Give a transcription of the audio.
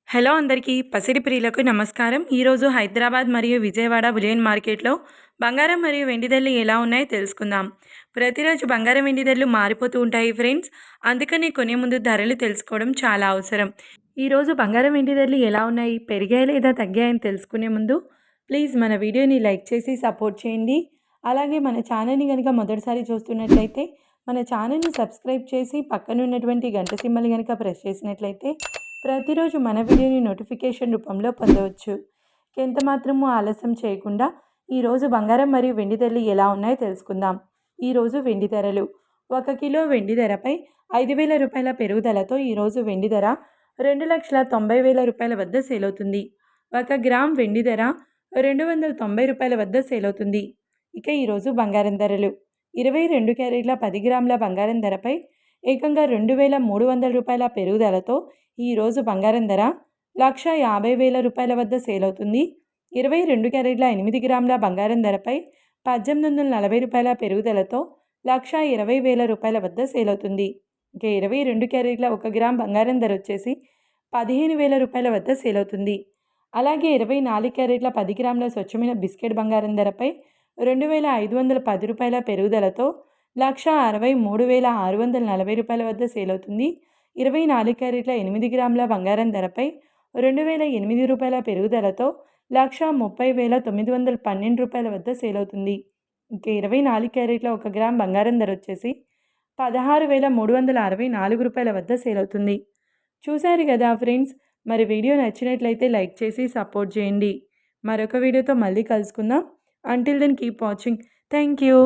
Hello అందరికీ పసిడి ప్రియులకు నమస్కారం. ఈరోజు హైదరాబాద్ మరియు విజయవాడ బులియన్ మార్కెట్లో బంగారం మరియు వెండి ధరలు ఎలా ఉన్నాయో తెలుసుకుందాం. ప్రతిరోజు బంగారం వెండి ధరలు మారిపోతూ ఉంటాయి ఫ్రెండ్స్. అందుకని కొనే ముందు ధరలు తెలుసుకోవడం చాలా అవసరం. ఈరోజు బంగారం వెండి ధరలు ఎలా ఉన్నాయి, పెరిగాయి లేదా తగ్గాయని తెలుసుకునే ముందు ప్లీజ్ మన వీడియోని లైక్ చేసి సపోర్ట్ చేయండి. అలాగే మన ఛానల్ని కనుక మొదటిసారి చూస్తున్నట్లయితే మన ఛానల్ని సబ్స్క్రైబ్ చేసి పక్కనున్నటువంటి గంట సింబల్ కనుక ప్రెస్ చేసినట్లయితే ప్రతిరోజు మన వీడియోని నోటిఫికేషన్ రూపంలో పొందవచ్చు. ఎంత మాత్రమూ ఆలస్యం చేయకుండా ఈరోజు బంగారం మరియు వెండి ధరలు ఎలా ఉన్నాయో తెలుసుకుందాం. ఈరోజు వెండి ధరలు 1 కిలో వెండి ధరపై 5,000 రూపాయల పెరుగుదలతో ఈరోజు వెండి ధర 2,90,000 రూపాయల వద్ద సేల్ అవుతుంది. 1 గ్రామ్ వెండి ధర 290 రూపాయల వద్ద సేల్ అవుతుంది. ఇక ఈరోజు బంగారం ధరలు 22 క్యారెట్ల 10 గ్రాముల బంగారం ధరపై ఏకంగా 2,300 రూపాయల పెరుగుదలతో ఈరోజు బంగారం ధర 1,50,000 రూపాయల వద్ద సేల్ అవుతుంది. 22 క్యారెట్ల 8 గ్రాముల బంగారం ధరపై 1,840 రూపాయల పెరుగుదలతో 1,20,000 రూపాయల వద్ద సేల్ అవుతుంది. ఇక 22 క్యారెట్ల 1 గ్రామ్ బంగారం ధర వచ్చేసి 15,000 రూపాయల వద్ద సేల్ అవుతుంది. అలాగే 24 క్యారెట్ల 10 గ్రాముల స్వచ్ఛమైన బిస్కెట్ బంగారం ధరపై 2,510 రూపాయల పెరుగుదలతో 1,63,640 రూపాయల వద్ద సేల్ అవుతుంది. 24 క్యారెట్ల 8 గ్రాముల బంగారం ధరపై 2,008 రూపాయల పెరుగుదలతో 1,30,912 రూపాయల వద్ద సేల్ అవుతుంది. ఇంకా 24 క్యారెట్ల 1 గ్రామ్ బంగారం ధర వచ్చేసి 16,364 రూపాయల వద్ద సేల్ అవుతుంది. చూశారు కదా ఫ్రెండ్స్, మరి వీడియో నచ్చినట్లయితే లైక్ చేసి సపోర్ట్ చేయండి. మరొక వీడియోతో మళ్ళీ కలుసుకుందాం. Until then keep watching. Thank you.